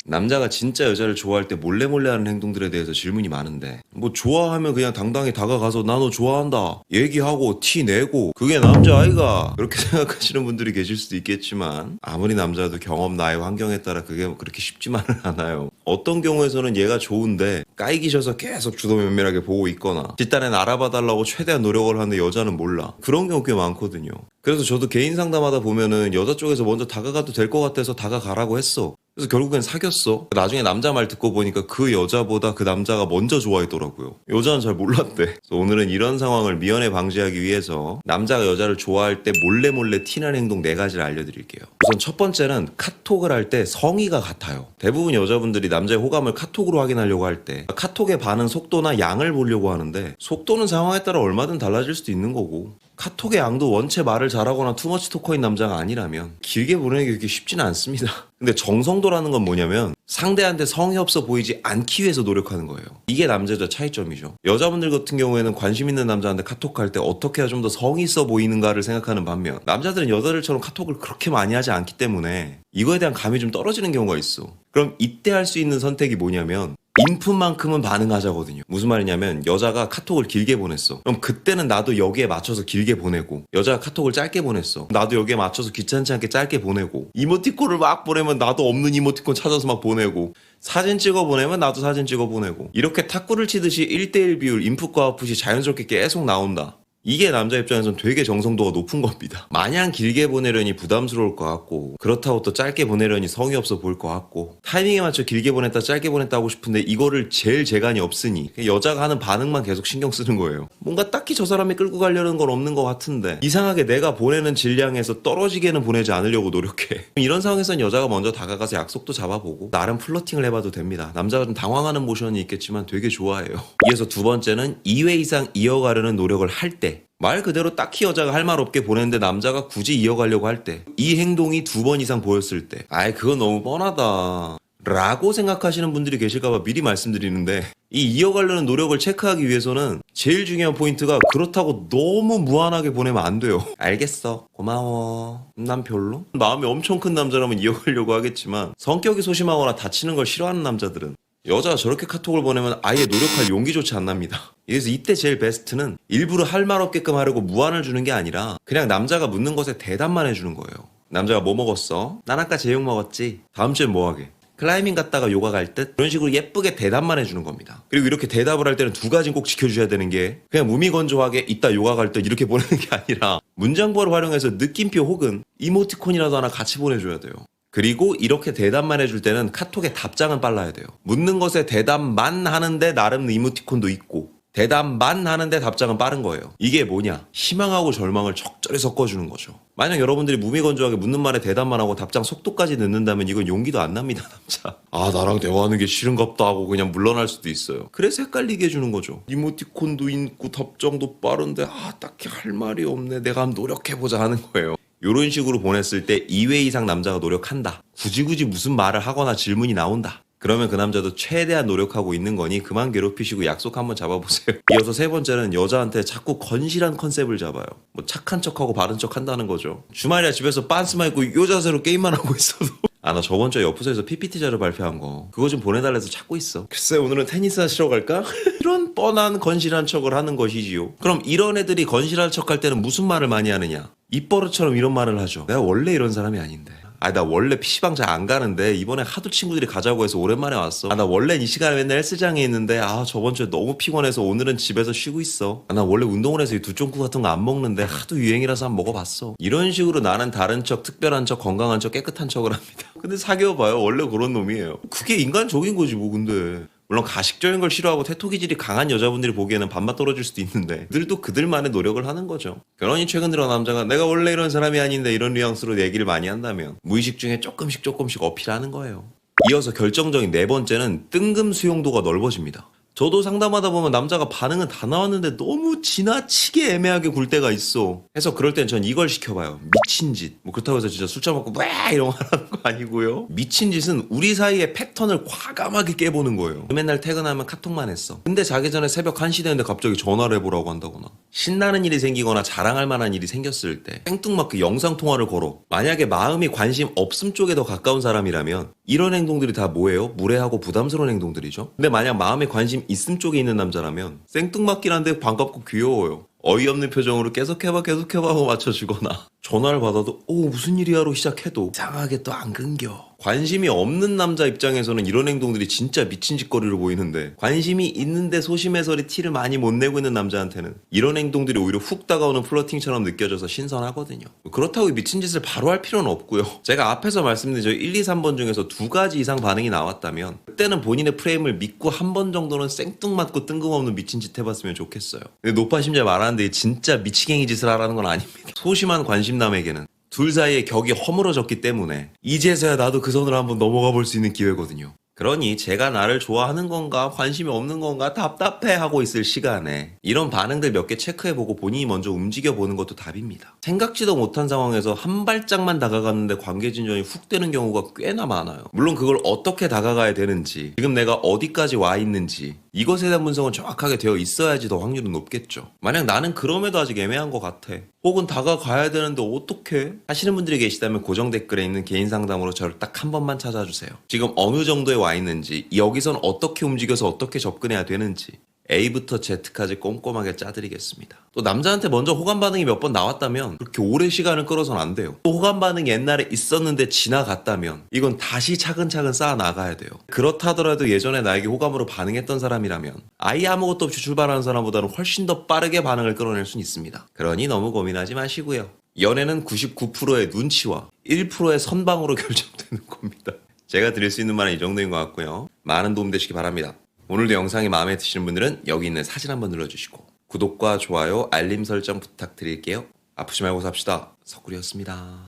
남자가 진짜 여자를 좋아할 때 몰래 하는 행동들에 대해서 질문이 많은데 뭐 좋아하면 그냥 당당히 다가가서 나 너 좋아한다 얘기하고 티 내고 그게 남자 아이가 그렇게 생각하시는 분들이 계실 수도 있겠지만 아무리 남자도 경험 나이 환경에 따라 그게 그렇게 쉽지만은 않아요. 어떤 경우에서는 얘가 좋은데 까이기셔서 계속 주도 면밀하게 보고 있거나 뒷단엔 알아봐달라고 최대한 노력을 하는데 여자는 몰라. 그런 경우 꽤 많거든요. 그래서 저도 개인 상담하다 보면은 여자 쪽에서 먼저 다가가도 될 것 같아서 다가가라고 했어. 그래서 결국엔 사귀었어. 나중에 남자 말 듣고 보니까 그 여자보다 그 남자가 먼저 좋아했더라고요. 여자는 잘 몰랐대. 그래서 오늘은 이런 상황을 미연에 방지하기 위해서 남자가 여자를 좋아할 때 몰래 티나는 행동 4가지를 알려드릴게요. 우선 첫 번째는 카톡을 할 때 성의가 같아요. 대부분 여자분들이 남자의 호감을 카톡으로 확인하려고 할 때 카톡의 반응 속도나 양을 보려고 하는데 속도는 상황에 따라 얼마든 달라질 수도 있는 거고 카톡의 양도 원체 말을 잘하거나 투머치 토커인 남자가 아니라면 길게 보내기 그렇게 쉽지는 않습니다. 근데 정성도라는 건 뭐냐면 상대한테 성의 없어 보이지 않기 위해서 노력하는 거예요. 이게 남자 여자 차이점이죠. 여자분들 같은 경우에는 관심 있는 남자한테 카톡할 때 어떻게 해야 좀 더 성의 있어 보이는가를 생각하는 반면 남자들은 여자들처럼 카톡을 그렇게 많이 하지 않기 때문에 이거에 대한 감이 좀 떨어지는 경우가 있어. 그럼 이때 할 수 있는 선택이 뭐냐면 인풋만큼은 반응하자거든요. 무슨 말이냐면 여자가 카톡을 길게 보냈어. 그럼 그때는 나도 여기에 맞춰서 길게 보내고 여자가 카톡을 짧게 보냈어. 나도 여기에 맞춰서 귀찮지 않게 짧게 보내고 이모티콘을 막 보내면 나도 없는 이모티콘 찾아서 막 보내고 사진 찍어 보내면 나도 사진 찍어 보내고 이렇게 탁구를 치듯이 1대1 비율 인풋과 아웃풋이 자연스럽게 계속 나온다. 이게 남자 입장에서는 되게 정성도가 높은 겁니다. 마냥 길게 보내려니 부담스러울 것 같고 그렇다고 또 짧게 보내려니 성의 없어 보일 것 같고 타이밍에 맞춰 길게 보냈다 짧게 보냈다 하고 싶은데 이거를 제일 재간이 없으니 여자가 하는 반응만 계속 신경 쓰는 거예요. 뭔가 딱히 저 사람이 끌고 가려는 건 없는 것 같은데 이상하게 내가 보내는 질량에서 떨어지게는 보내지 않으려고 노력해. 이런 상황에서는 여자가 먼저 다가가서 약속도 잡아보고 나름 플러팅을 해봐도 됩니다. 남자가 좀 당황하는 모션이 있겠지만 되게 좋아해요. 이어서 두 번째는 2회 이상 이어가려는 노력을 할 때 말 그대로 딱히 여자가 할 말 없게 보냈는데 남자가 굳이 이어가려고 할 때 이 행동이 2번 이상 보였을 때 아이 그건 너무 뻔하다 라고 생각하시는 분들이 계실까봐 미리 말씀드리는데 이 이어가려는 노력을 체크하기 위해서는 제일 중요한 포인트가 그렇다고 너무 무한하게 보내면 안 돼요. 알겠어 고마워 난 별로 마음이 엄청 큰 남자라면 이어가려고 하겠지만 성격이 소심하거나 다치는 걸 싫어하는 남자들은 여자가 저렇게 카톡을 보내면 아예 노력할 용기조차 안 납니다. 그래서 이때 제일 베스트는 일부러 할 말 없게끔 하려고 무안을 주는 게 아니라 그냥 남자가 묻는 것에 대답만 해주는 거예요. 남자가 뭐 먹었어? 난 아까 제육 먹었지? 다음 주엔 뭐 하게? 클라이밍 갔다가 요가 갈 듯? 그런 식으로 예쁘게 대답만 해주는 겁니다. 그리고 이렇게 대답을 할 때는 2가지는 꼭 지켜주셔야 되는 게 그냥 무미건조하게 이따 요가 갈 듯 이렇게 보내는 게 아니라 문장부를 활용해서 느낌표 혹은 이모티콘이라도 하나 같이 보내줘야 돼요. 그리고 이렇게 대답만 해줄 때는 카톡의 답장은 빨라야 돼요. 묻는 것에 대답만 하는데 나름 이모티콘도 있고 대답만 하는데 답장은 빠른 거예요. 이게 뭐냐? 희망하고 절망을 적절히 섞어주는 거죠. 만약 여러분들이 무미건조하게 묻는 말에 대답만 하고 답장 속도까지 늦는다면 이건 용기도 안 납니다, 남자. 아 나랑 대화하는 게 싫은갑다 하고 그냥 물러날 수도 있어요. 그래서 헷갈리게 해주는 거죠. 이모티콘도 있고 답장도 빠른데 아 딱히 할 말이 없네. 내가 한번 노력해보자 하는 거예요. 이런 식으로 보냈을 때 2회 이상 남자가 노력한다. 굳이 무슨 말을 하거나 질문이 나온다. 그러면 그 남자도 최대한 노력하고 있는 거니 그만 괴롭히시고 약속 한번 잡아보세요. 이어서 세 번째는 여자한테 자꾸 건실한 컨셉을 잡아요. 뭐 착한 척하고 바른 척 한다는 거죠. 주말이야 집에서 빤스만 입고 요 자세로 게임만 하고 있어도 아 나 저번 주에 옆부서에서 PPT 자료 발표한 거 그거 좀 보내달래서 찾고 있어. 글쎄 오늘은 테니스 하시러 갈까? 이런 뻔한 건실한 척을 하는 것이지요. 그럼 이런 애들이 건실한 척 할 때는 무슨 말을 많이 하느냐? 입버릇처럼 이런 말을 하죠. 내가 원래 이런 사람이 아닌데. 아 나 원래 PC방 잘 안 가는데 이번에 하도 친구들이 가자고 해서 오랜만에 왔어. 아 나 원래 이 시간에 맨날 헬스장에 있는데 아 저번 주에 너무 피곤해서 오늘은 집에서 쉬고 있어. 아 나 원래 운동을 해서 이 두쫑국 같은 거 안 먹는데 하도 유행이라서 한번 먹어봤어. 이런 식으로 나는 다른 척, 특별한 척, 건강한 척, 깨끗한 척을 합니다. 근데 사귀어봐요. 원래 그런 놈이에요. 그게 인간적인 거지 뭐 근데. 물론 가식적인 걸 싫어하고 태토기질이 강한 여자분들이 보기에는 반만 떨어질 수도 있는데 그들도 그들만의 노력을 하는 거죠. 그러니 최근 들어 남자가 내가 원래 이런 사람이 아닌데 이런 뉘앙스로 얘기를 많이 한다면 무의식 중에 조금씩 어필하는 거예요. 이어서 결정적인 4번째는 뜬금 수용도가 넓어집니다. 저도 상담하다 보면 남자가 반응은 다 나왔는데 너무 지나치게 애매하게 굴 때가 있어. 해서 그럴 땐 전 이걸 시켜봐요. 미친 짓. 뭐 그렇다고 해서 진짜 술자 먹고 왜 이런 거 하는 거 아니고요. 미친 짓은 우리 사이의 패턴을 과감하게 깨보는 거예요. 맨날 퇴근하면 카톡만 했어. 근데 자기 전에 새벽 1시 되는데 갑자기 전화를 해보라고 한다거나, 신나는 일이 생기거나 자랑할 만한 일이 생겼을 때 생뚱맞게 영상통화를 걸어. 만약에 마음이 관심 없음 쪽에 더 가까운 사람이라면 이런 행동들이 다 뭐예요? 무례하고 부담스러운 행동들이죠. 근데 만약 마음에 관심 있음 쪽에 있는 남자라면 생뚱맞긴 한데 반갑고 귀여워요. 어이없는 표정으로 계속해봐 하고 맞춰주거나, 전화를 받아도 무슨 일이야로 시작해도 이상하게 또 안 끊겨. 관심이 없는 남자 입장에서는 이런 행동들이 진짜 미친 짓거리로 보이는데, 관심이 있는데 소심해서리 티를 많이 못 내고 있는 남자한테는 이런 행동들이 오히려 훅 다가오는 플러팅처럼 느껴져서 신선하거든요. 그렇다고 미친 짓을 바로 할 필요는 없고요. 제가 앞에서 말씀드린 저 1, 2, 3번 중에서 2가지 이상 반응이 나왔다면 그때는 본인의 프레임을 믿고 한 번 정도는 생뚱맞고 뜬금없는 미친 짓 해봤으면 좋겠어요. 근데 노파심자 말하는데 진짜 미치갱이 짓을 하라는 건 아닙니다. 소심한 관심남에게는 둘 사이의 격이 허물어졌기 때문에 이제서야 나도 그 선을 한번 넘어가 볼 수 있는 기회거든요. 그러니 제가 나를 좋아하는 건가 관심이 없는 건가 답답해 하고 있을 시간에 이런 반응들 몇 개 체크해보고 본인이 먼저 움직여보는 것도 답입니다. 생각지도 못한 상황에서 한 발짝만 다가갔는데 관계 진전이 훅 되는 경우가 꽤나 많아요. 물론 그걸 어떻게 다가가야 되는지, 지금 내가 어디까지 와 있는지 이것에 대한 분석은 정확하게 되어 있어야지 더 확률은 높겠죠. 만약 나는 그럼에도 아직 애매한 것 같아, 혹은 다가가야 되는데 어떡해? 하시는 분들이 계시다면 고정 댓글에 있는 개인 상담으로 저를 딱 한 번만 찾아주세요. 지금 어느 정도에 와 있는지, 여기선 어떻게 움직여서 어떻게 접근해야 되는지 A부터 Z까지 꼼꼼하게 짜드리겠습니다. 또 남자한테 먼저 호감 반응이 몇 번 나왔다면 그렇게 오래 시간을 끌어서는 안 돼요. 또 호감 반응이 옛날에 있었는데 지나갔다면 이건 다시 차근차근 쌓아 나가야 돼요. 그렇다더라도 예전에 나에게 호감으로 반응했던 사람이라면 아예 아무것도 없이 출발하는 사람보다는 훨씬 더 빠르게 반응을 끌어낼 수는 있습니다. 그러니 너무 고민하지 마시고요. 연애는 99%의 눈치와 1%의 선방으로 결정되는 겁니다. 제가 드릴 수 있는 말은 이 정도인 것 같고요. 많은 도움 되시기 바랍니다. 오늘도 영상이 마음에 드시는 분들은 여기 있는 사진 한번 눌러주시고 구독과 좋아요, 알림 설정 부탁드릴게요. 아프지 말고 삽시다. 석구리였습니다.